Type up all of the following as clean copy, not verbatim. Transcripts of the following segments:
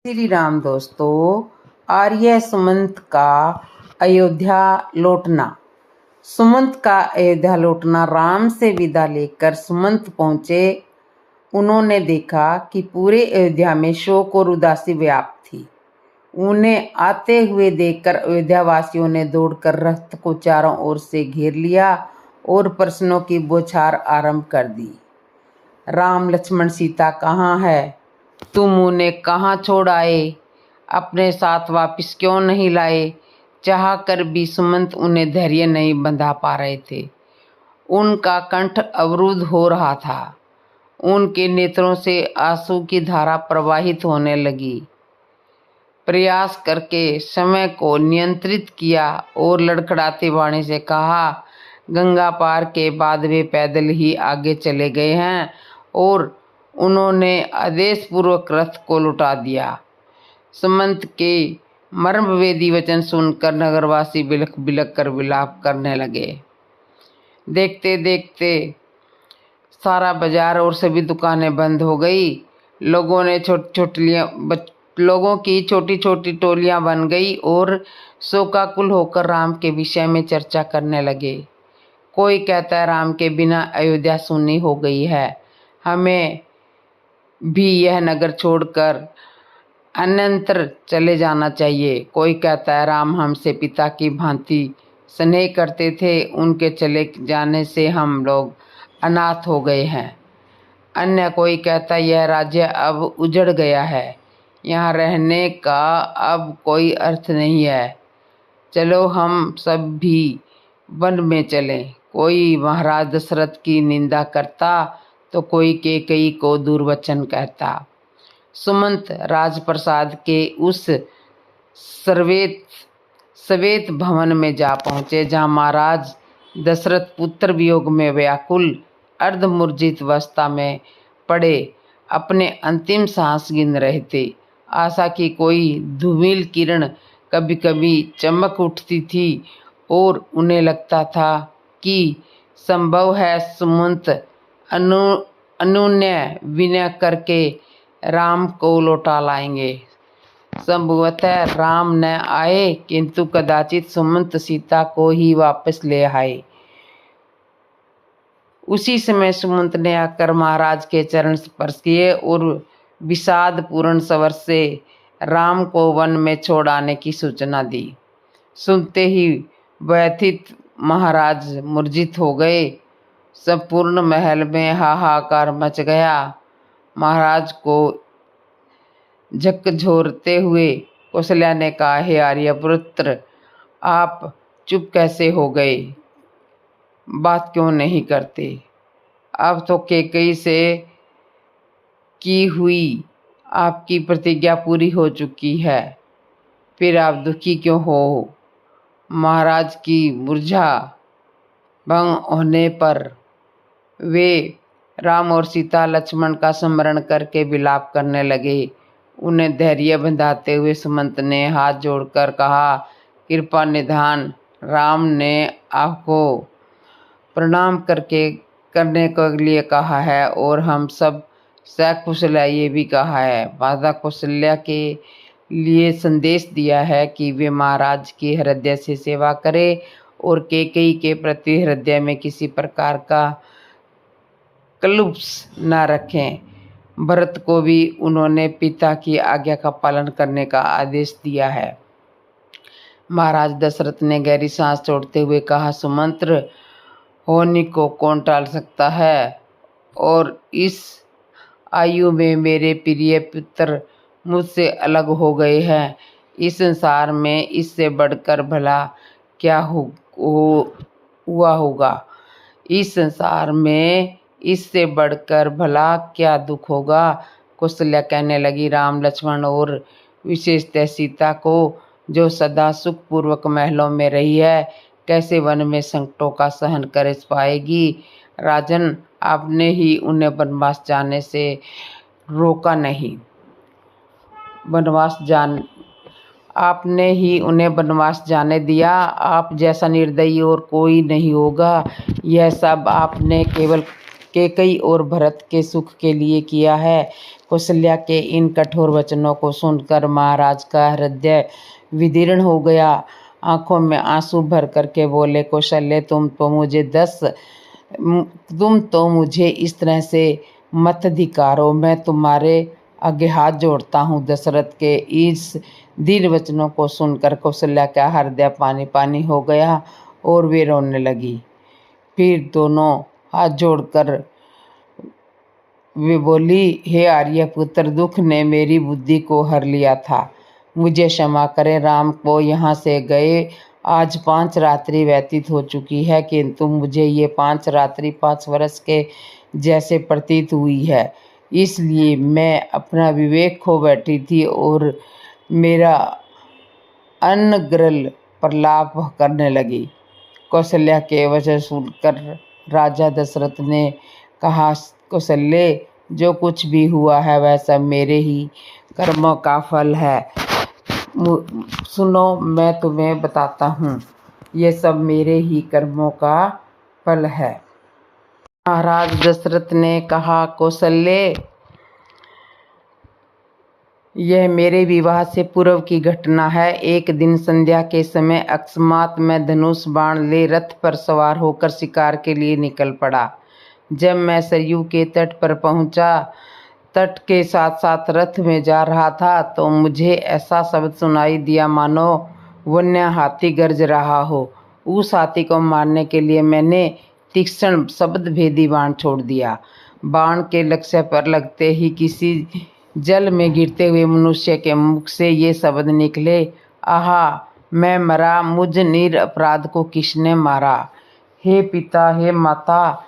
श्री राम दोस्तों, आर्य सुमंत का अयोध्या लौटना। सुमंत का अयोध्या लौटना। राम से विदा लेकर सुमंत पहुंचे। उन्होंने देखा कि पूरे अयोध्या में शोक और उदासी व्याप्त थी। उन्हें आते हुए देखकर अयोध्या वासियों ने दौड़कर रथ को चारों ओर से घेर लिया और प्रश्नों की बौछार आरंभ कर दी। राम, लक्ष्मण, सीता कहाँ है? तुम उन्हें कहाँ छोड़ आए? अपने साथ वापस क्यों नहीं लाए? चाह कर भी सुमंत उन्हें धैर्य नहीं बंधा पा रहे थे। उनका कंठ अवरुद्ध हो रहा था। उनके नेत्रों से आंसू की धारा प्रवाहित होने लगी। प्रयास करके समय को नियंत्रित किया और लड़खड़ाती वाणी से कहा, गंगा पार के बाद वे पैदल ही आगे चले गए हैं और उन्होंने आदेशपूर्वक रथ को लौटा दिया। सुमंत के मर्मवेदी वचन सुनकर नगरवासी बिलख बिलख कर विलाप करने लगे। देखते देखते सारा बाजार और सभी दुकानें बंद हो गई। लोगों की छोटी छोटी टोलियां बन गई और शोकाकुल होकर राम के विषय में चर्चा करने लगे। कोई कहता है राम के बिना अयोध्या सुन्नी हो गई है, हमें भी यह नगर छोड़कर अन्यत्र चले जाना चाहिए। कोई कहता है राम हमसे पिता की भांति स्नेह करते थे, उनके चले जाने से हम लोग अनाथ हो गए हैं। अन्य कोई कहता है यह राज्य अब उजड़ गया है, यहाँ रहने का अब कोई अर्थ नहीं है, चलो हम सब भी वन में चलें। कोई महाराज दशरथ की निंदा करता तो कोई कैकेयी को दुर्वचन कहता। सुमंत राजप्रसाद के उस श्वेत भवन में जा पहुंचे जहां महाराज दशरथ पुत्र वियोग में व्याकुल अर्धमूर्छित अवस्था में पड़े अपने अंतिम सांस गिन रहे थे। आशा की कोई धूमिल किरण कभी कभी चमक उठती थी और उन्हें लगता था कि संभव है सुमंत अनुनय विनय करके राम को लौटा लाएंगे। संभवतः राम न आए, किंतु कदाचित सुमंत सीता को ही वापस ले आए। उसी समय सुमंत ने आकर महाराज के चरण स्पर्श किए और विषाद पूर्ण स्वर से राम को वन में छोड़ आने की सूचना दी। सुनते ही व्यथित महाराज मूर्छित हो गए। संपूर्ण महल में हाहाकार मच गया। महाराज को झकझोरते हुए कौशल्या ने कहा, हे आर्यपुत्र, आप चुप कैसे हो गए? बात क्यों नहीं करते? अब तो कैकेयी से की हुई आपकी प्रतिज्ञा पूरी हो चुकी है, फिर आप दुखी क्यों हो? महाराज की मूर्छा भंग होने पर वे राम और सीता लक्ष्मण का स्मरण करके विलाप करने लगे। उन्हें धैर्य बंधाते हुए सुमंत ने हाथ जोड़कर कहा, कृपा निधान। राम ने आपको प्रणाम करने के लिए कहा है और हम सब कौशल्या ये भी कहा है। माता कौशल्या के लिए संदेश दिया है कि वे महाराज की हृदय से सेवा करे और कैकेयी के प्रति हृदय में किसी प्रकार का क्लुप्स न रखें। भरत को भी उन्होंने पिता की आज्ञा का पालन करने का आदेश दिया है। महाराज दशरथ ने गहरी सांस छोड़ते हुए कहा, सुमंत्र होने को कौन टाल सकता है? और इस आयु में मेरे प्रिय पुत्र मुझसे अलग हो गए हैं। इस संसार में इससे बढ़कर भला क्या हुआ होगा? इस संसार में इससे बढ़कर भला क्या दुख होगा? कौशल्या कहने लगी, राम, लक्ष्मण और विशेषतः सीता को, जो सदा सुखपूर्वक महलों में रही है, कैसे वन में संकटों का सहन कर पाएगी? राजन, आपने ही उन्हें वनवास जाने से रोका नहीं। आपने ही उन्हें वनवास जाने दिया। आप जैसा निर्दयी और कोई नहीं होगा। यह सब आपने केवल कैकेयी और भरत के सुख के लिए किया है। कौशल्या के इन कठोर वचनों को सुनकर महाराज का हृदय विदीर्ण हो गया। आंखों में आंसू भर करके बोले, कौशल्य तुम तो मुझे इस तरह से मत धिक्कारो। मैं तुम्हारे आगे हाथ जोड़ता हूँ। दशरथ के इस दृढ़ वचनों को सुनकर कौशल्या का हृदय पानी पानी हो गया और वे रोने लगी। फिर दोनों हाथ जोड़कर वे बोली, हे आर्यपुत्र, दुख ने मेरी बुद्धि को हर लिया था, मुझे क्षमा करें। राम को यहाँ से गए आज 5 रात्रि व्यतीत हो चुकी है, किंतु मुझे ये 5 रात्रि 5 वर्ष के जैसे प्रतीत हुई है। इसलिए मैं अपना विवेक खो बैठी थी और मेरा अनर्गल प्रलाप करने लगी। कौशल्या के वचन सुनकर राजा दशरथ ने कहा, कौशल्य, जो कुछ भी हुआ है वह सब मेरे ही कर्मों का फल है। सुनो, मैं तुम्हें बताता हूँ, ये सब मेरे ही कर्मों का फल है। महाराज दशरथ ने कहा, कौशल्य, यह मेरे विवाह से पूर्व की घटना है। एक दिन संध्या के समय अकस्मात मैं धनुष बाण ले रथ पर सवार होकर शिकार के लिए निकल पड़ा। जब मैं सरयू के तट पर पहुंचा, तट के साथ साथ रथ में जा रहा था, तो मुझे ऐसा शब्द सुनाई दिया मानो वन्य हाथी गरज रहा हो। उस हाथी को मारने के लिए मैंने तीक्ष्ण शब्द भेदी बाण छोड़ दिया। बाण के लक्ष्य पर लगते ही किसी जल में गिरते हुए मनुष्य के मुख से ये शब्द निकले, आहा, मैं मरा, मुझ निरपराध को किसने मारा। हे पिता, हे माता,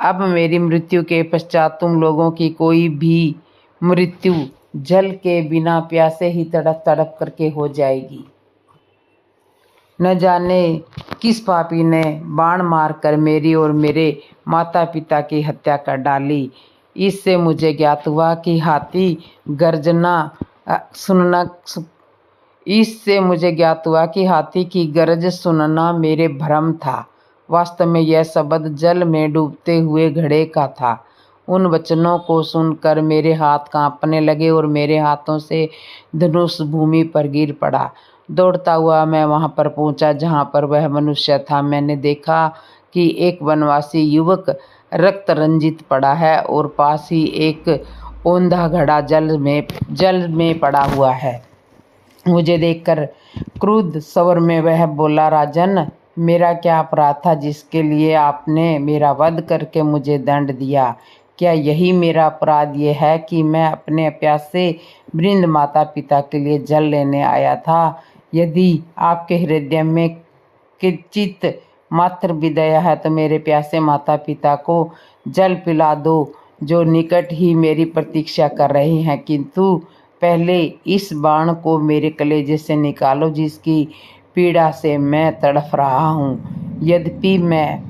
अब मेरी मृत्यु के पश्चात तुम लोगों की कोई भी मृत्यु जल के बिना प्यासे ही तड़प तड़प करके हो जाएगी। न जाने किस पापी ने बाण मारकर मेरी और मेरे माता पिता की हत्या कर डाली। इससे मुझे ज्ञात हुआ कि हाथी की गरज सुनना मेरे भ्रम था। वास्तव में यह शब्द जल में डूबते हुए घड़े का था। उन वचनों को सुनकर मेरे हाथ कांपने लगे और मेरे हाथों से धनुष भूमि पर गिर पड़ा। दौड़ता हुआ मैं वहां पर पहुंचा जहां पर वह मनुष्य था। मैंने देखा कि एक वनवासी युवक रक्त रंजित पड़ा है और पास ही एक औंधा घड़ा जल में पड़ा हुआ है। मुझे देखकर क्रुद्ध स्वर में वह बोला, राजन, मेरा क्या अपराध था जिसके लिए आपने मेरा वध करके मुझे दंड दिया? क्या यही मेरा अपराध ये है कि मैं अपने प्यासे वृंद माता पिता के लिए जल लेने आया था? यदि आपके हृदय में किंचित मात्र भी दया है तो मेरे प्यासे माता पिता को जल पिला दो, जो निकट ही मेरी प्रतीक्षा कर रहे हैं। किंतु पहले इस बाण को मेरे कलेजे से निकालो, जिसकी पीड़ा से मैं तड़फ रहा हूँ। यद्यपि मैं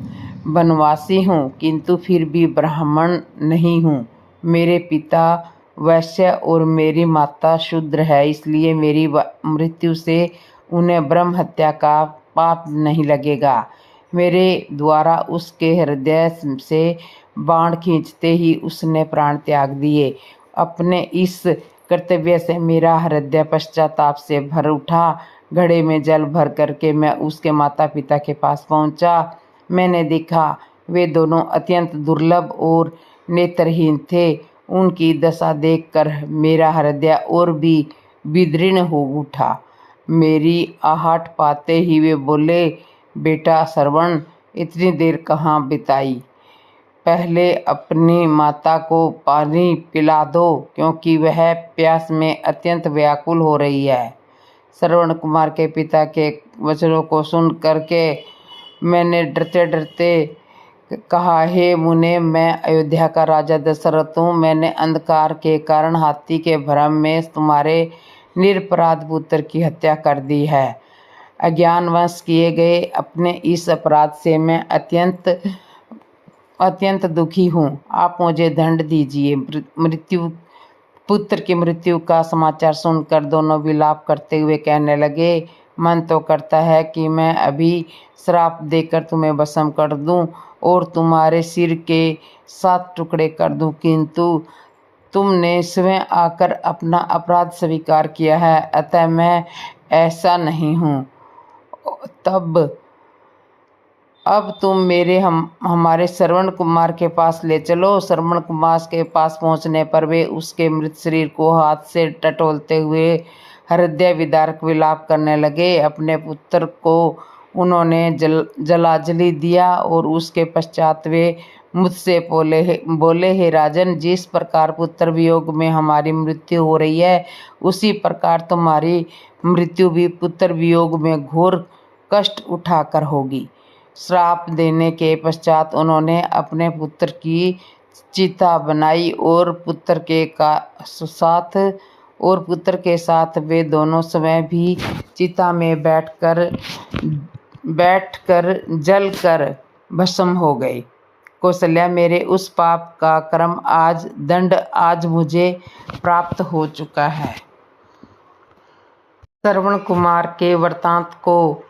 वनवासी हूँ, किंतु फिर भी ब्राह्मण नहीं हूँ। मेरे पिता वैश्य और मेरी माता शूद्र है, इसलिए मेरी मृत्यु से उन्हें ब्रह्म हत्या का पाप नहीं लगेगा। मेरे द्वारा उसके हृदय से बाण खींचते ही उसने प्राण त्याग दिए। अपने इस कर्तव्य से मेरा हृदय पश्चाताप से भर उठा। घड़े में जल भर करके मैं उसके माता पिता के पास पहुंचा। मैंने देखा वे दोनों अत्यंत दुर्लभ और नेत्रहीन थे। उनकी दशा देखकर मेरा हृदय और भी विदीर्ण हो उठा। मेरी आहट पाते ही वे बोले, बेटा श्रवण, इतनी देर कहाँ बिताई? पहले अपनी माता को पानी पिला दो, क्योंकि वह प्यास में अत्यंत व्याकुल हो रही है। श्रवण कुमार के पिता के वचनों को सुन करके मैंने डरते डरते कहा, हे मुने, मैं अयोध्या का राजा दशरथ हूँ। मैंने अंधकार के कारण हाथी के भ्रम में तुम्हारे निरपराध पुत्र की हत्या कर दी है। अज्ञानवश किए गए अपने इस अपराध से मैं अत्यंत दुखी हूँ। आप मुझे दंड दीजिए। पुत्र की मृत्यु का समाचार सुनकर दोनों विलाप करते हुए कहने लगे, मन तो करता है कि मैं अभी श्राप देकर तुम्हें भस्म कर दूं और तुम्हारे सिर के 7 टुकड़े कर दूं, किंतु तुमने स्वयं आकर अपना अपराध स्वीकार किया है, अतः मैं ऐसा नहीं हूँ। अब तुम हमारे श्रवण कुमार के पास ले चलो। श्रवण कुमार के पास पहुंचने पर वे उसके मृत शरीर को हाथ से टटोलते हुए हृदय विदारक विलाप करने लगे। अपने पुत्र को उन्होंने जलांजलि दिया और उसके पश्चात वे मुझसे बोले, हे राजन, जिस प्रकार पुत्र वियोग में हमारी मृत्यु हो रही है, उसी प्रकार तुम्हारी मृत्यु भी पुत्र वियोग में घोर कष्ट उठाकर होगी। श्राप देने के पश्चात उन्होंने अपने पुत्र की चिता बनाई और पुत्र के साथ वे दोनों स्वयं भी चिता में बैठकर जलकर भस्म हो गए। कौशल्या, मेरे उस पाप का दंड आज मुझे प्राप्त हो चुका है। श्रवण कुमार के वृत्तांत को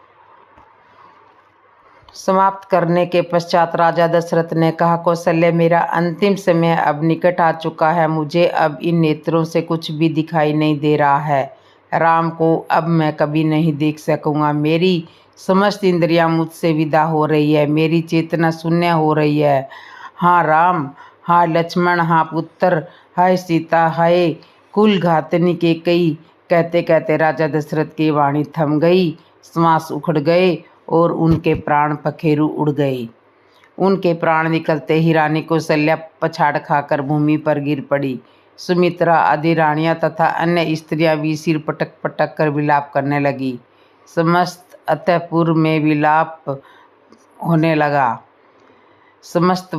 समाप्त करने के पश्चात राजा दशरथ ने कहा, कौशल्य, मेरा अंतिम समय अब निकट आ चुका है। मुझे अब इन नेत्रों से कुछ भी दिखाई नहीं दे रहा है। राम को अब मैं कभी नहीं देख सकूंगा। मेरी समस्त इंद्रियां मुझसे विदा हो रही है। मेरी चेतना शून्य हो रही है। हाँ राम, हाँ लक्ष्मण, हाँ पुत्र, हाय सीता, हाय कुल घातनी के कई। कहते कहते राजा दशरथ की वाणी थम गई, श्वास उखड़ गए और उनके प्राण पखेरु उड़ गए। उनके प्राण निकलते ही रानी कौशल्या पछाड़ खाकर भूमि पर गिर पड़ी। सुमित्रा आदि रानियां तथा अन्य स्त्रियां भी सिर पटक पटक कर विलाप करने लगी। समस्त अंतपुर में विलाप होने लगा। समस्त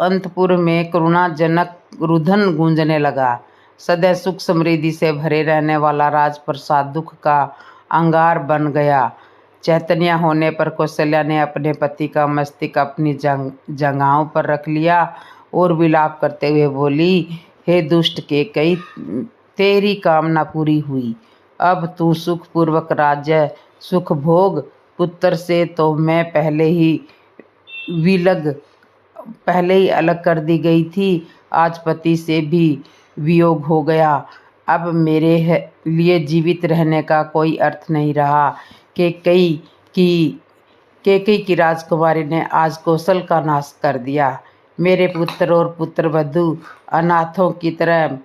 अंतपुर में करुणाजनक रुदन गूंजने लगा। सदैव सुख समृद्धि से भरे रहने वाला राजप्रसाद दुख का अंगार बन गया। चैतन्य होने पर कौशल्या ने अपने पति का मस्तक अपनी जंघाओं पर रख लिया और विलाप करते हुए बोली, हे दुष्ट के कई, तेरी कामना पूरी हुई। अब तू सुखपूर्वक राज्य सुख भोग। पुत्र से तो मैं पहले ही अलग कर दी गई थी। आज पति से भी वियोग हो गया। अब मेरे लिए जीवित रहने का कोई अर्थ नहीं रहा। केकई की राजकुमारी ने आज कौशल का नाश कर दिया। मेरे पुत्र और पुत्रवधू अनाथों की तरह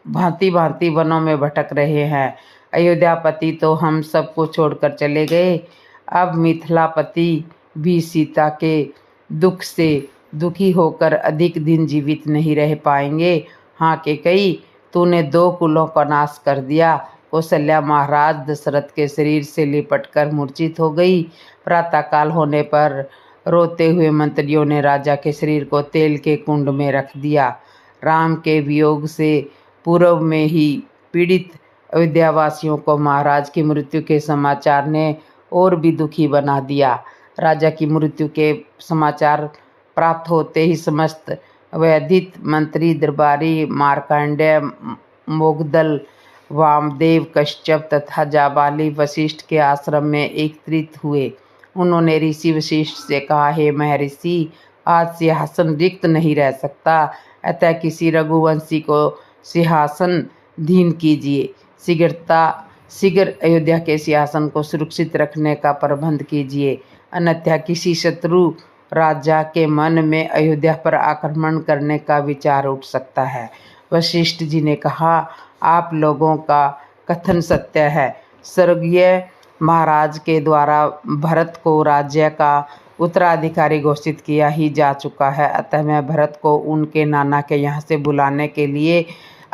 भांति भांति वनों में भटक रहे हैं। अयोध्यापति तो हम सबको छोड़कर चले गए। अब मिथिलापति भी सीता के दुख से दुखी होकर अधिक दिन जीवित नहीं रह पाएंगे। हाँ केकई, तूने 2 कुलों का नाश कर दिया। कौशल्या महाराज दशरथ के शरीर से लिपटकर मूर्छित हो गई। प्रातःकाल होने पर रोते हुए मंत्रियों ने राजा के शरीर को तेल के कुंड में रख दिया। राम के वियोग से पूर्व में ही पीड़ित अयोध्यावासियों को महाराज की मृत्यु के समाचार ने और भी दुखी बना दिया। राजा की मृत्यु के समाचार प्राप्त होते ही समस्त वैदिक मंत्री, दरबारी, मार्कंडेय, मोगदल, वामदेव, कश्यप तथा जाबाली वशिष्ठ के आश्रम में एकत्रित हुए। उन्होंने ऋषि वशिष्ठ से कहा, हे महर्षि, आज सिंहासन रिक्त नहीं रह सकता, अतः किसी रघुवंशी को सिंहासनधीन कीजिए। शीघ्र अयोध्या के सिंहासन को सुरक्षित रखने का प्रबंध कीजिए, अन्यथा किसी शत्रु राजा के मन में अयोध्या पर आक्रमण करने का विचार उठ सकता है। वशिष्ठ जी ने कहा, आप लोगों का कथन सत्य है। स्वर्गीय महाराज के द्वारा भरत को राज्य का उत्तराधिकारी घोषित किया ही जा चुका है, अतः मैं भरत को उनके नाना के यहाँ से बुलाने के लिए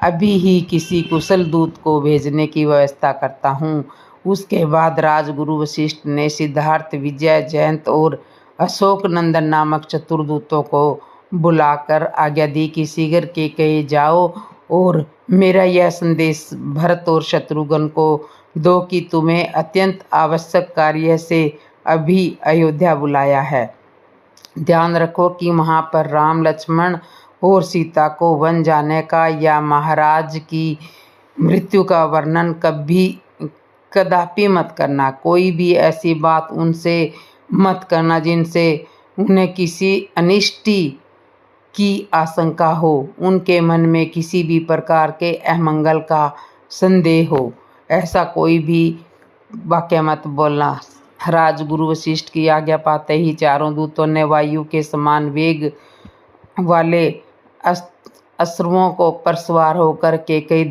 अभी ही किसी कुशल दूत को भेजने की व्यवस्था करता हूँ। उसके बाद राजगुरु वशिष्ठ ने सिद्धार्थ, विजय, जयंत और अशोक नंदन नामक चतुर्दूतों को बुलाकर आज्ञा दी कि शीघ्र के कहे जाओ और मेरा यह संदेश भरत और शत्रुघ्न को दो कि तुम्हें अत्यंत आवश्यक कार्य से अभी अयोध्या बुलाया है। ध्यान रखो कि वहाँ पर राम, लक्ष्मण और सीता को वन जाने का या महाराज की मृत्यु का वर्णन कदापि मत करना। कोई भी ऐसी बात उनसे मत करना जिनसे उन्हें किसी अनिष्टि की आशंका हो, उनके मन में किसी भी प्रकार के अमंगल का संदेह हो, ऐसा कोई भी वाक्य मत बोलना। राजगुरु वशिष्ठ की आज्ञा पाते ही चारों दूतों ने वायु के समान वेग वाले अश्रुओं को पर सवार होकर कई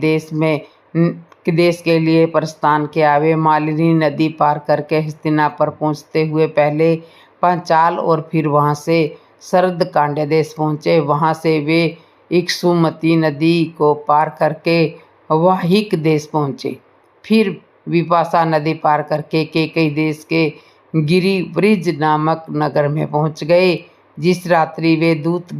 देश के लिए प्रस्थान किया। वे मालिनी नदी पार करके हस्तिनापुर पहुंचते हुए पहले पांचाल और फिर वहां से शरदकांड्य देश पहुंचे। वहां से वे इक्षुमती नदी को पार करके वाहिक देश पहुंचे। फिर विपाशा नदी पार करके कई देश के गिरिव्रज नामक नगर में पहुंच गए। जिस रात्रि वे दूत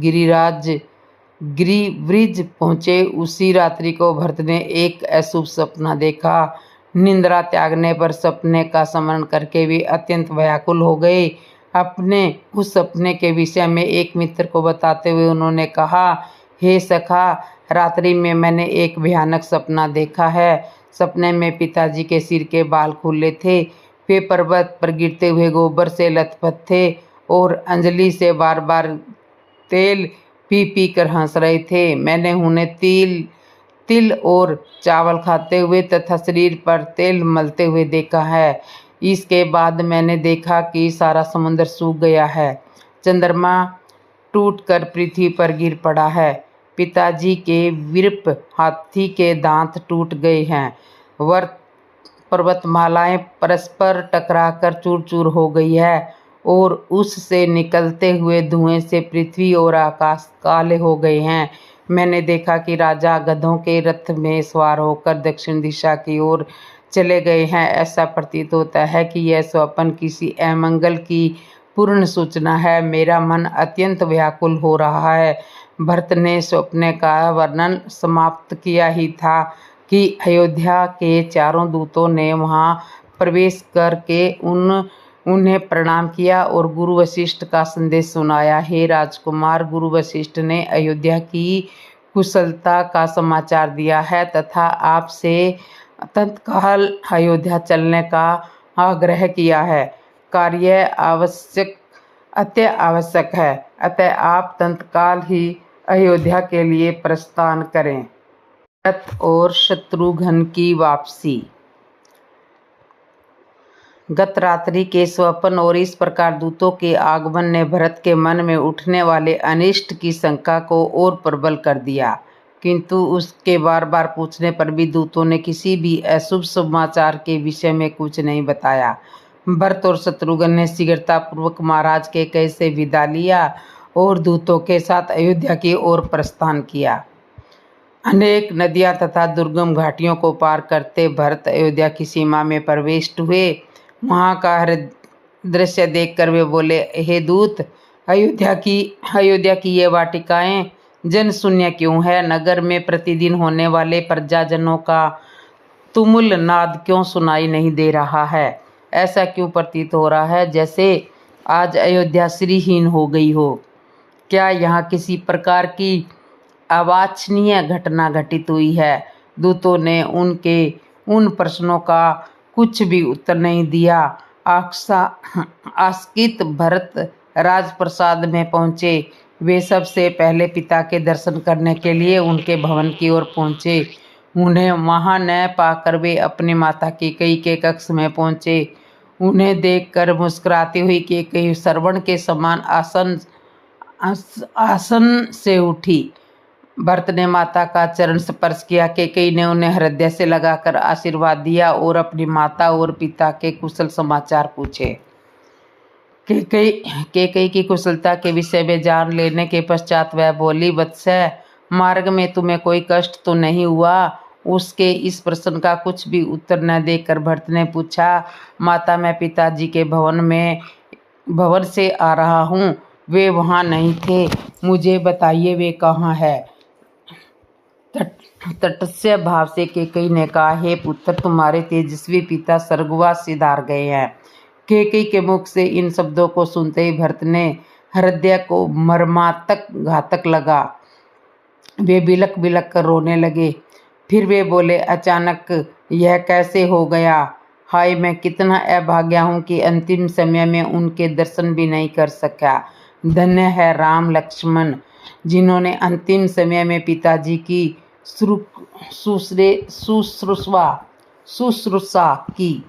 गिरिव्रज पहुंचे, उसी रात्रि को भरत ने एक अशुभ सपना देखा। निंद्रा त्यागने पर सपने का स्मरण करके वे अत्यंत व्याकुल हो गए। अपने उस सपने के विषय में एक मित्र को बताते हुए उन्होंने कहा, हे सखा, रात्रि में मैंने एक भयानक सपना देखा है। सपने में पिताजी के सिर के बाल खुले थे। वे पर्वत पर गिरते हुए गोबर से लथपथ थे और अंजलि से बार बार तेल पी पी कर हंस रहे थे। मैंने उन्हें तिल और चावल खाते हुए तथा शरीर पर तेल मलते हुए देखा है। इसके बाद मैंने देखा कि सारा समुद्र सूख गया है, चंद्रमा टूटकर पृथ्वी पर गिर पड़ा है, पिताजी के विरप हाथी के दांत टूट गए हैं, पर्वतमालाएं परस्पर टकराकर चूर चूर हो गई है और उससे निकलते हुए धुएं से पृथ्वी और आकाश काले हो गए हैं। मैंने देखा कि राजा गधों के रथ में सवार होकर दक्षिण दिशा की ओर चले गए हैं। ऐसा प्रतीत होता है कि यह स्वप्न किसी अमंगल की पूर्ण सूचना है। मेरा मन अत्यंत व्याकुल हो रहा है। भरत ने स्वप्न का वर्णन समाप्त किया ही था कि अयोध्या के चारों दूतों ने वहां प्रवेश करके उन्हें प्रणाम किया और गुरु वशिष्ठ का संदेश सुनाया। हे राजकुमार, गुरु वशिष्ठ ने अयोध्या की कुशलता का समाचार दिया है तथा आपसे तत्काल अयोध्या चलने का आग्रह किया है। कार्य अति आवश्यक है, अतः आप तत्काल ही अयोध्या के लिए प्रस्थान करें। भरत और शत्रुघ्न की वापसी। गत रात्रि के स्वप्न और इस प्रकार दूतों के आगमन ने भरत के मन में उठने वाले अनिष्ट की शंका को और प्रबल कर दिया, किंतु उसके बार बार पूछने पर भी दूतों ने किसी भी अशुभ समाचार के विषय में कुछ नहीं बताया। भरत और शत्रुघ्न ने शीघ्रतापूर्वक महाराज के कहे से विदा लिया और दूतों के साथ अयोध्या की ओर प्रस्थान किया। अनेक नदियां तथा दुर्गम घाटियों को पार करते भरत अयोध्या की सीमा में प्रविष्ट हुए। वहां का दृश्य देखकर वे बोले, हे दूत, अयोध्या की ये वाटिकाएं जन शून्य क्यों है? नगर में प्रतिदिन होने वाले प्रजाजनों का तुमुल नाद क्यों सुनाई नहीं दे रहा है? ऐसा क्यों प्रतीत हो रहा है जैसे आज अयोध्या श्रीहीन हो गई हो? क्या यहाँ किसी प्रकार की अवांछनीय घटना घटित हुई है? दूतों ने उनके उन प्रश्नों का कुछ भी उत्तर नहीं दिया। आसक्त भरत राजप्रसाद में पहुंचे। वे सबसे पहले पिता के दर्शन करने के लिए उनके भवन की ओर पहुंचे। उन्हें वहां न पाकर वे अपनी माता कैकेयी के कक्ष में पहुंचे। उन्हें देखकर मुस्कुराती हुई कैकेयी श्रवण के समान आसन से उठी। भरत ने माता का चरण स्पर्श किया। कैकेयी ने उन्हें हृदय से लगाकर आशीर्वाद दिया और अपनी माता और पिता के कुशल समाचार पूछे। कैकेयी की कुशलता के विषय में जान लेने के पश्चात वह बोली, वत्स, मार्ग में तुम्हें कोई कष्ट तो नहीं हुआ? उसके इस प्रश्न का कुछ भी उत्तर न देकर भरत ने पूछा, माता, मैं पिताजी के भवन से आ रहा हूँ। वे वहाँ नहीं थे, मुझे बताइए वे कहाँ है? तटस्थ भाव से कैकेयी ने कहा, हे पुत्र, तुम्हारे तेजस्वी पिता स्वर्गवास सिधार गए हैं। कैकेयी के मुख से इन शब्दों को सुनते ही भरत ने हृदय को मर्मांतक घातक लगा। वे बिलक बिलक कर रोने लगे। फिर वे बोले, अचानक यह कैसे हो गया? हाय, मैं कितना अभाग्या हूँ कि अंतिम समय में उनके दर्शन भी नहीं कर सका। धन्य है राम लक्ष्मण, जिन्होंने अंतिम समय में पिताजी की शुश्रूषा की।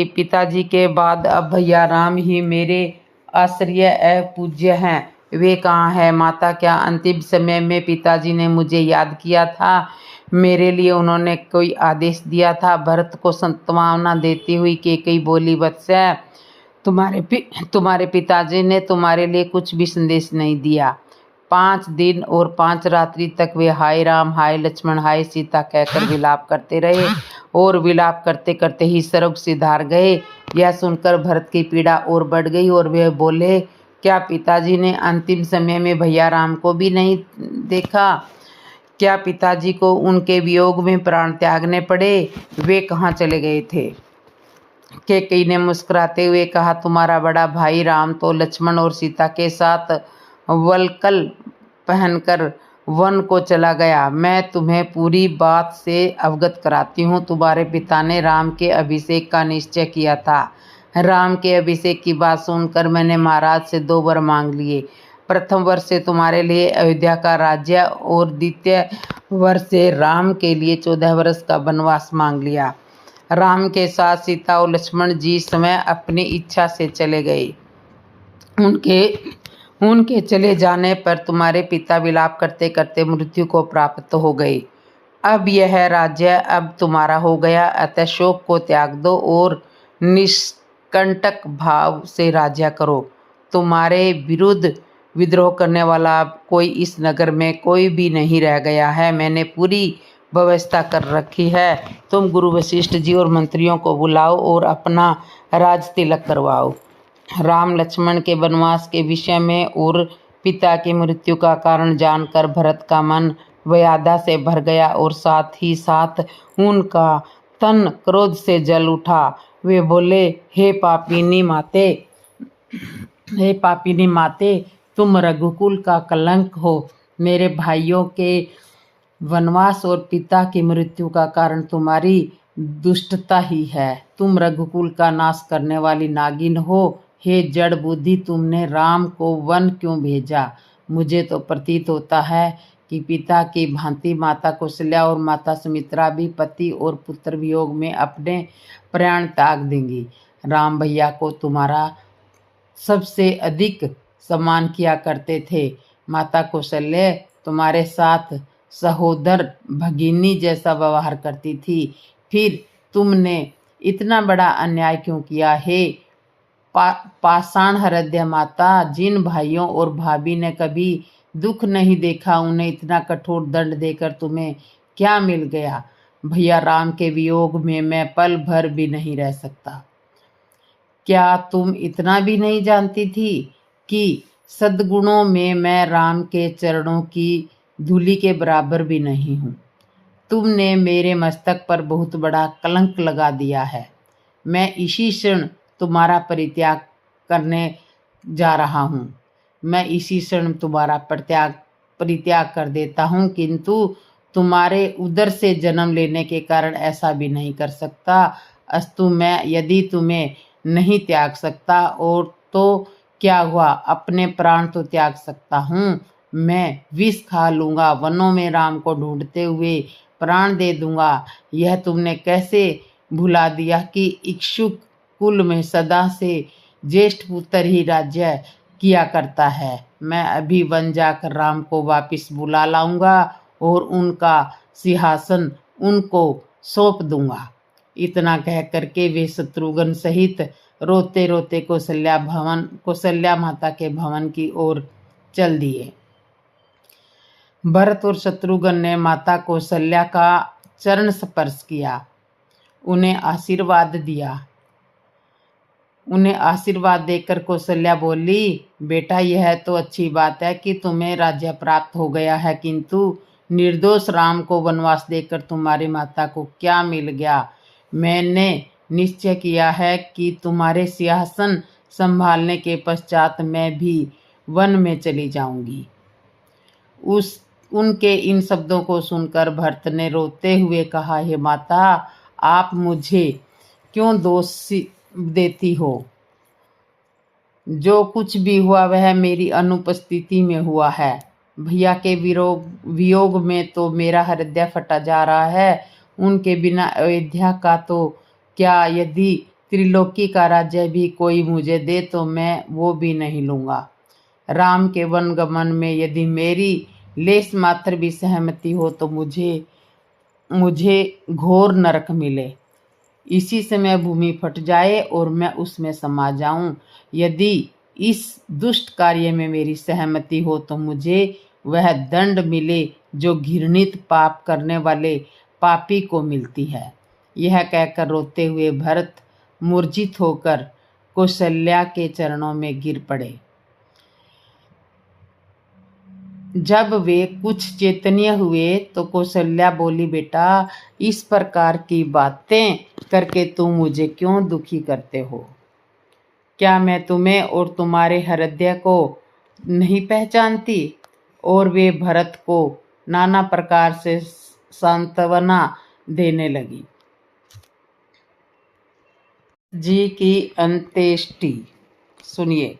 पिताजी के बाद अब भैया राम ही मेरे आश्रय पूज्य हैं। वे कहाँ हैं माता? क्या अंतिम समय में पिताजी ने मुझे याद किया था? मेरे लिए उन्होंने कोई आदेश दिया था? भरत को सांत्वना देती हुई कैकेयी बोली, वत्स, तुम्हारे पिताजी ने तुम्हारे लिए कुछ भी संदेश नहीं दिया। 5 दिन और 5 रात्रि तक वे हाय राम, हाय लक्ष्मण, हाय सीता कहकर विलाप करते रहे और विलाप करते करते ही स्वर्ग सिधार गए। यह सुनकर भरत की पीड़ा और बढ़ गई और वे बोले, क्या पिताजी ने अंतिम समय में भैया राम को भी नहीं देखा? क्या पिताजी को उनके वियोग में प्राण त्यागने पड़े? वे कहाँ चले गए थे? कैकेयी ने मुस्कुराते हुए कहा, तुम्हारा बड़ा भाई राम तो लक्ष्मण और सीता के साथ वलकल पहनकर वन को चला गया। मैं तुम्हें पूरी बात से अवगत कराती हूँ। तुम्हारे पिता ने राम के अभिषेक का निश्चय किया था। राम के अभिषेक की बात सुनकर मैंने महाराज से 2 वर मांग लिए। प्रथम वर्ष से तुम्हारे लिए अयोध्या का राज्य और द्वितीय वर्ष से राम के लिए 14 वर्ष का वनवास मांग लिया। राम के साथ सीता और लक्ष्मण जी समय अपनी इच्छा से चले गए। उनके चले जाने पर तुम्हारे पिता विलाप करते करते मृत्यु को प्राप्त हो गए। अब यह राज्य अब तुम्हारा हो गया, अतः शोक को त्याग दो और निष्कंटक भाव से राज्य करो। तुम्हारे विरुद्ध विद्रोह करने वाला कोई इस नगर में कोई भी नहीं रह गया है। मैंने पूरी व्यवस्था कर रखी है। तुम गुरु वशिष्ठ जी और मंत्रियों को बुलाओ और अपना राज तिलक करवाओ। राम लक्ष्मण के वनवास के विषय में और पिता की मृत्यु का कारण जानकर भरत का मन व्याधा से भर गया और साथ ही साथ उनका तन क्रोध से जल उठा। वे बोले, हे पापिनी माते, तुम रघुकुल का कलंक हो। मेरे भाइयों के वनवास और पिता की मृत्यु का कारण तुम्हारी दुष्टता ही है। तुम रघुकुल का नाश करने वाली नागिन हो। हे जड़ बुद्धि, तुमने राम को वन क्यों भेजा? मुझे तो प्रतीत होता है कि पिता की भांति माता कौशल्या और माता सुमित्रा भी पति और पुत्र वियोग में अपने प्राण त्याग देंगी। राम भैया को तुम्हारा सबसे अधिक सम्मान किया करते थे। माता कौशल्या तुम्हारे साथ सहोदर भगिनी जैसा व्यवहार करती थी। फिर तुमने इतना बड़ा अन्याय क्यों किया? हे पाषाण हृदय माता, जिन भाइयों और भाभी ने कभी दुख नहीं देखा, उन्हें इतना कठोर दंड देकर तुम्हें क्या मिल गया? भैया राम के वियोग में मैं पल भर भी नहीं रह सकता। क्या तुम इतना भी नहीं जानती थी कि सद्गुणों में मैं राम के चरणों की धूलि के बराबर भी नहीं हूँ? तुमने मेरे मस्तक पर बहुत बड़ा कलंक लगा दिया है। मैं इसी क्षण तुम्हारा परित्याग करने जा रहा हूँ। मैं इसी क्षण तुम्हारा परित्याग कर देता हूँ, किंतु तुम्हारे उदर से जन्म लेने के कारण ऐसा भी नहीं कर सकता। अस्तु, मैं यदि तुम्हें नहीं त्याग सकता और तो क्या हुआ, अपने प्राण तो त्याग सकता हूँ। मैं विष खा लूँगा, वनों में राम को ढूंढते हुए प्राण दे दूंगा। यह तुमने कैसे भुला दिया कि इक्ष्वाकु कुल में सदा से ज्येष्ठ पुत्र ही राज्य किया करता है। मैं अभी वन जाकर राम को वापस बुला लाऊंगा और उनका सिंहासन उनको सौंप दूंगा। इतना कह करके वे शत्रुघ्न सहित रोते रोते कौशल्या माता के भवन की ओर चल दिए। भरत और शत्रुघ्न ने माता कौशल्या का चरण स्पर्श किया, उन्हें आशीर्वाद दिया। उन्हें आशीर्वाद देकर कौशल्या बोली, बेटा यह तो अच्छी बात है कि तुम्हें राज्य प्राप्त हो गया है, किंतु निर्दोष राम को वनवास देकर तुम्हारी माता को क्या मिल गया? मैंने निश्चय किया है कि तुम्हारे सिंहासन संभालने के पश्चात मैं भी वन में चली जाऊंगी। उनके इन शब्दों को सुनकर भरत ने रोते हुए कहा, हे माता, आप मुझे क्यों दोष देती हो? जो कुछ भी हुआ वह मेरी अनुपस्थिति में हुआ है। भैया के वियोग में तो मेरा हृदय फटा जा रहा है। उनके बिना अयोध्या का तो क्या, यदि त्रिलोकी का राज्य भी कोई मुझे दे तो मैं वो भी नहीं लूँगा। राम के वनगमन में यदि मेरी लेस मात्र भी सहमति हो तो मुझे घोर नरक मिले। इसी समय भूमि फट जाए और मैं उसमें समा जाऊं। यदि इस दुष्ट कार्य में मेरी सहमति हो तो मुझे वह दंड मिले जो घृणित पाप करने वाले पापी को मिलती है। यह कहकर रोते हुए भरत मूर्छित होकर कौशल्या के चरणों में गिर पड़े। जब वे कुछ चैतन्य हुए तो कौशल्या बोली, बेटा, इस प्रकार की बातें करके तुम मुझे क्यों दुखी करते हो? क्या मैं तुम्हें और तुम्हारे हृदय को नहीं पहचानती? और वे भरत को नाना प्रकार से सांत्वना देने लगी। जी की अंत्येष्टि सुनिए।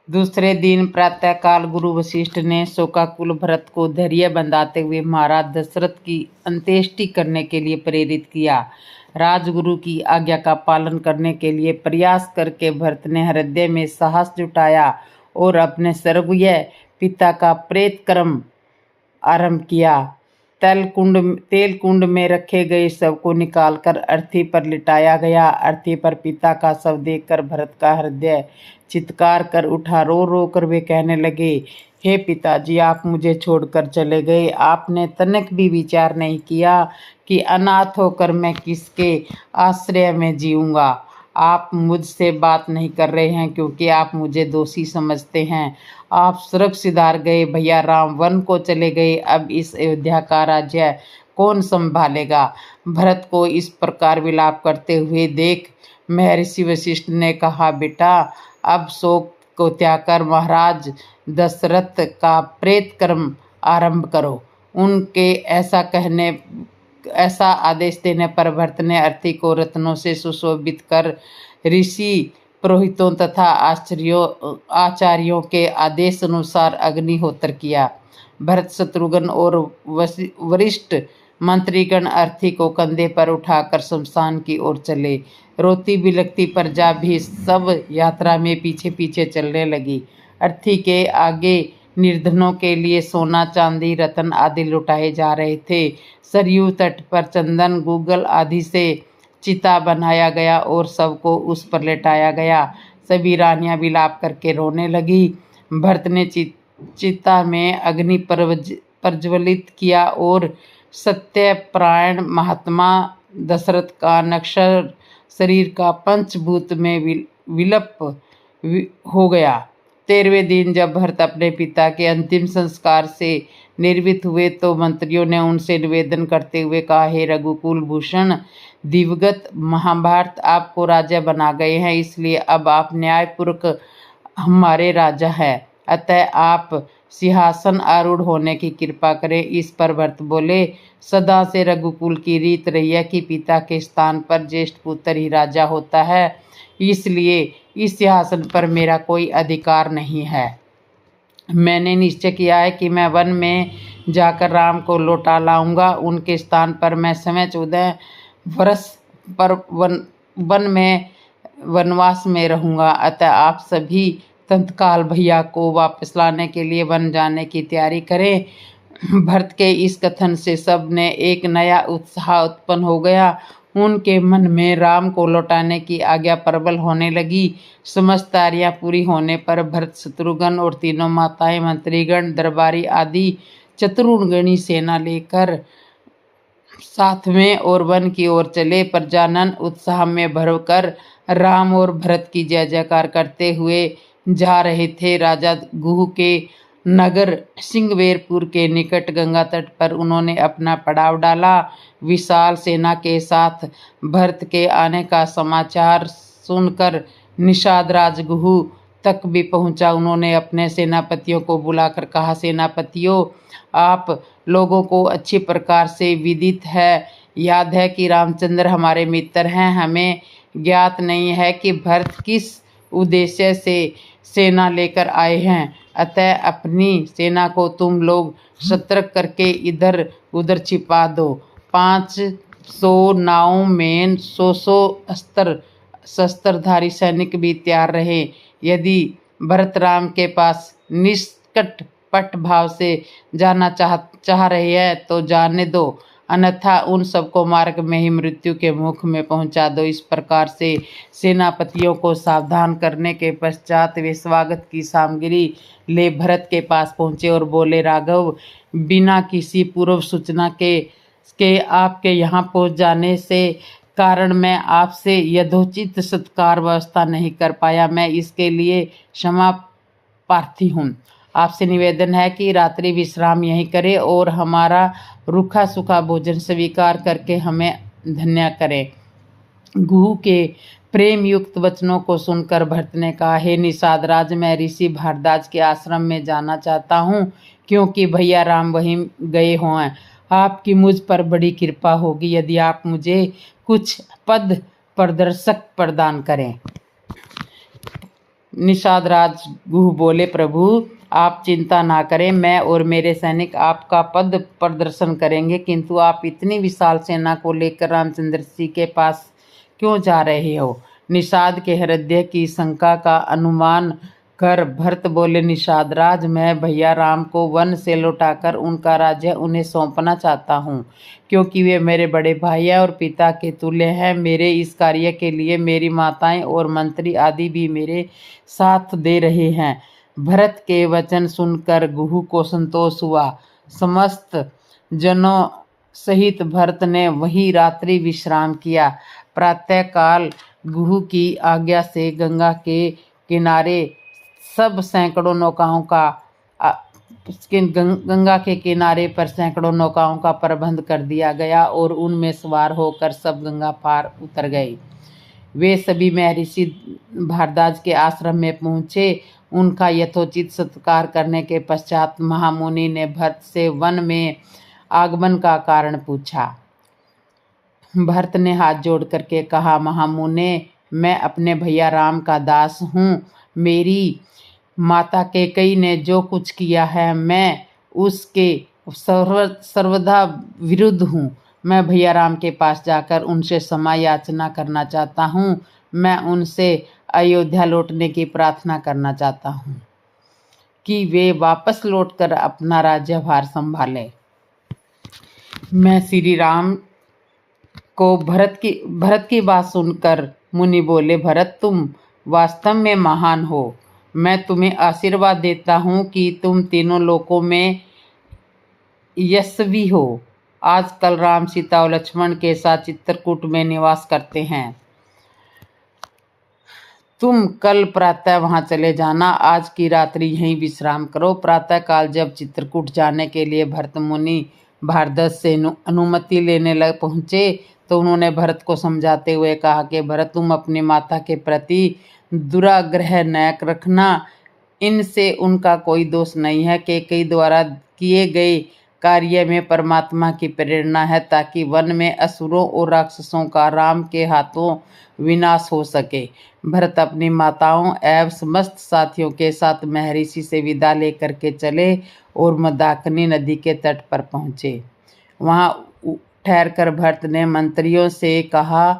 दूसरे दिन प्रातःकाल गुरु वशिष्ठ ने शोकाकुल भरत को धैर्य बंधाते हुए महाराज दशरथ की अंत्येष्टि करने के लिए प्रेरित किया। राजगुरु की आज्ञा का पालन करने के लिए प्रयास करके भरत ने हृदय में साहस जुटाया और अपने स्वर्गीय पिता का प्रेत कर्म आरंभ किया। तेल कुंड में रखे गए शव को निकालकर अर्थी पर लिटाया गया। अर्थी पर पिता का शव देखकर भरत का हृदय चित्कार कर उठा। रो रो कर वे कहने लगे, हे पिताजी, आप मुझे छोड़कर चले गए। आपने तनिक भी विचार नहीं किया कि अनाथ होकर मैं किसके आश्रय में जीऊँगा। आप मुझसे बात नहीं कर रहे हैं क्योंकि आप मुझे दोषी समझते हैं। आप स्वर्ग सिधार गए, भैया राम वन को चले गए। अब इस अयोध्या का राज्य कौन संभालेगा? भरत को इस प्रकार विलाप करते हुए देख महर्षि वशिष्ठ ने कहा, बेटा, अब शोक को त्याग कर महाराज दशरथ का प्रेत कर्म आरंभ करो। उनके ऐसा आदेश देने पर भरत ने अर्थी को रत्नों से सुशोभित कर ऋषि पुरोहितों तथा आचार्यों के आदेश अनुसार अग्निहोत्र किया। भरत, शत्रुघ्न और वरिष्ठ मंत्रीगण अर्थी को कंधे पर उठाकर शमशान की ओर चले। रोती बिलखती प्रजा भी सब यात्रा में पीछे पीछे चलने लगी। अर्थी के आगे निर्धनों के लिए सोना, चांदी, रत्न आदि लुटाए जा रहे थे। सरयू तट पर चंदन, गूगल आदि से चिता बनाया गया और सबको उस पर लेटाया गया। सभी रानियां विलाप करके रोने लगी। भरत ने चिता में अग्नि प्रज्वलित किया और सत्यपरायण महात्मा दशरथ का नश्वर शरीर का पंचभूत में विलप हो गया। 13वें दिन जब भरत अपने पिता के अंतिम संस्कार से निर्वित हुए तो मंत्रियों ने उनसे निवेदन करते हुए कहा, हे रघुकुल भूषण, दिवंगत महाभारत आपको राजा बना गए हैं, इसलिए अब आप न्यायपूर्वक हमारे राजा हैं। अतः आप सिंहासन आरूढ़ होने की कृपा करें। इस पर भरत बोले, सदा से रघुकुल की रीत रही है कि पिता के स्थान पर ज्येष्ठ पुत्र ही राजा होता है, इसलिए इस सिंहासन पर मेरा कोई अधिकार नहीं है। मैंने निश्चय किया है कि मैं वन में जाकर राम को लौटा लाऊंगा। उनके स्थान पर मैं समय 14 वर्ष पर वन में वनवास में रहूंगा। अतः आप सभी तत्काल भैया को वापस लाने के लिए वन जाने की तैयारी करें। भरत के इस कथन से सब ने एक नया उत्साह उत्पन्न हो गया। उनके मन में राम को लौटाने की आज्ञा प्रबल होने लगी। समस्त तैयारियां पूरी होने पर भरत, शत्रुघ्न और तीनों माताएं, मंत्रीगण, दरबारी आदि चतुर्गुणी सेना लेकर साथ में और वन की ओर चले। प्रजानन उत्साह में भरकर राम और भरत की जय जयकार करते हुए जा रहे थे। राजा गुह के नगर सिंहवेरपुर के निकट गंगा तट पर उन्होंने अपना पड़ाव डाला। विशाल सेना के साथ भरत के आने का समाचार सुनकर निषाद राज गुह तक भी पहुंचा। उन्होंने अपने सेनापतियों को बुलाकर कहा, सेनापतियों, आप लोगों को अच्छी प्रकार से विदित है, याद है कि रामचंद्र हमारे मित्र हैं। हमें ज्ञात नहीं है कि भरत किस उद्देश्य से सेना लेकर आए हैं। अतः अपनी सेना को तुम लोग सतर्क करके इधर उधर छिपा दो। 500 नावों में 100 शस्त्रधारी सैनिक भी तैयार रहे। यदि भरत राम के पास निष्कपट भाव से जाना चाह रहे हैं तो जाने दो, अन्यथा उन सबको मार्ग में ही मृत्यु के मुख में पहुंचा दो। इस प्रकार से सेनापतियों को सावधान करने के पश्चात वे स्वागत की सामग्री ले भरत के पास पहुंचे और बोले, राघव, बिना किसी पूर्व सूचना के आपके यहाँ पहुंच जाने से कारण मैं आपसे यथोचित सत्कार व्यवस्था नहीं कर पाया। मैं इसके लिए क्षमा प्रार्थी हूँ। आपसे निवेदन है कि रात्रि विश्राम यहीं करें और हमारा रूखा सूखा भोजन स्वीकार करके हमें धन्य करें। गुहू के प्रेम युक्त वचनों को सुनकर भरत ने कहा, हे निषाद राज, मैं ऋषि भारद्वाज के आश्रम में जाना चाहता हूँ, क्योंकि भैया राम वहीं गए हुए हैं। आपकी मुझ पर बड़ी कृपा होगी यदि आप मुझे कुछ पद प्रदर्शक प्रदान करें। निषाद राज गुह बोले, प्रभु आप चिंता ना करें, मैं और मेरे सैनिक आपका पद प्रदर्शन करेंगे, किंतु आप इतनी विशाल सेना को लेकर रामचंद्र जी के पास क्यों जा रहे हो? निषाद के हृदय की शंका का अनुमान कर भरत बोले, निषाद राज, मैं भैया राम को वन से लौटाकर उनका राज्य उन्हें सौंपना चाहता हूँ, क्योंकि वे मेरे बड़े भाई हैं और पिता के तुल्य हैं। मेरे इस कार्य के लिए मेरी माताएं और मंत्री आदि भी मेरे साथ दे रहे हैं। भरत के वचन सुनकर गुहू को संतोष हुआ। समस्त जनों सहित भरत ने वही रात्रि विश्राम किया। प्रातःकाल गुहू की आज्ञा से गंगा के किनारे सब सैकड़ों नौकाओं का गंगा के किनारे पर सैकड़ों नौकाओं का प्रबंध कर दिया गया और उनमें सवार होकर सब गंगा पार उतर गए। वे सभी महर्षि भारद्वाज के आश्रम में पहुँचे। उनका यथोचित सत्कार करने के पश्चात महामुनि ने भरत से वन में आगमन का कारण पूछा। भरत ने हाथ जोड़ करके कहा, महामुने, मैं अपने भैया राम का दास हूँ। मेरी माता कैकेयी ने जो कुछ किया है मैं उसके सर्वदा विरुद्ध हूँ। मैं भैया राम के पास जाकर उनसे क्षमा याचना करना चाहता हूँ। मैं उनसे अयोध्या लौटने की प्रार्थना करना चाहता हूँ कि वे वापस लौटकर अपना राज्यभार संभालें। मैं श्री राम को भरत की बात सुनकर मुनि बोले, भरत, तुम वास्तव में महान हो। मैं तुम्हें आशीर्वाद देता हूँ कि तुम तीनों लोकों में यशस्वी हो। आजकल राम, सीता और लक्ष्मण के साथ चित्रकूट में निवास करते हैं। तुम कल प्रातः वहां चले जाना। आज की रात्रि यहीं विश्राम करो। प्रातःकाल जब चित्रकूट जाने के लिए भरत मुनि भारद्वाज से अनुमति लेने पहुँचे तो उन्होंने भरत को समझाते हुए कहा कि भरत, तुम अपनी माता के प्रति दुराग्रह न रखना। इनसे उनका कोई दोष नहीं है। कैकेयी द्वारा किए गए कार्य में परमात्मा की प्रेरणा है, ताकि वन में असुरों और राक्षसों का राम के हाथों विनाश हो सके। भरत अपनी माताओं एवं समस्त साथियों के साथ महर्षि से विदा लेकर के चले और मंदाकिनी नदी के तट पर पहुँचे। वहाँ ठहरकर भरत ने मंत्रियों से कहा,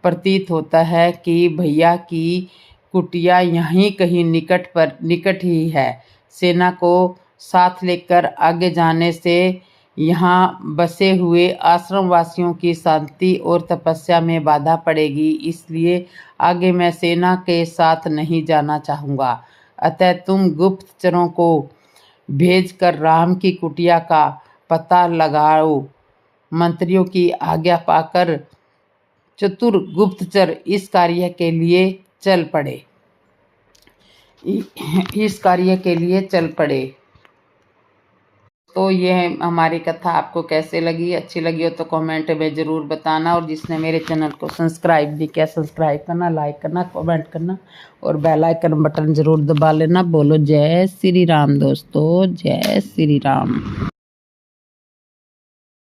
प्रतीत होता है कि भैया की कुटिया यहीं कहीं निकट ही है। सेना को साथ लेकर आगे जाने से यहाँ बसे हुए आश्रम वासियों की शांति और तपस्या में बाधा पड़ेगी, इसलिए आगे मैं सेना के साथ नहीं जाना चाहूँगा। अतः तुम गुप्तचरों को भेजकर राम की कुटिया का पता लगाओ। मंत्रियों की आज्ञा पाकर चतुर गुप्तचर इस कार्य के लिए चल पड़े। तो यह हमारी कथा आपको कैसे लगी? अच्छी लगी हो तो कमेंट में ज़रूर बताना, और जिसने मेरे चैनल को सब्सक्राइब भी किया, सब्सक्राइब करना, लाइक करना, कमेंट करना और बेल आइकन बटन ज़रूर दबा लेना। बोलो जय श्री राम दोस्तों, जय श्री राम।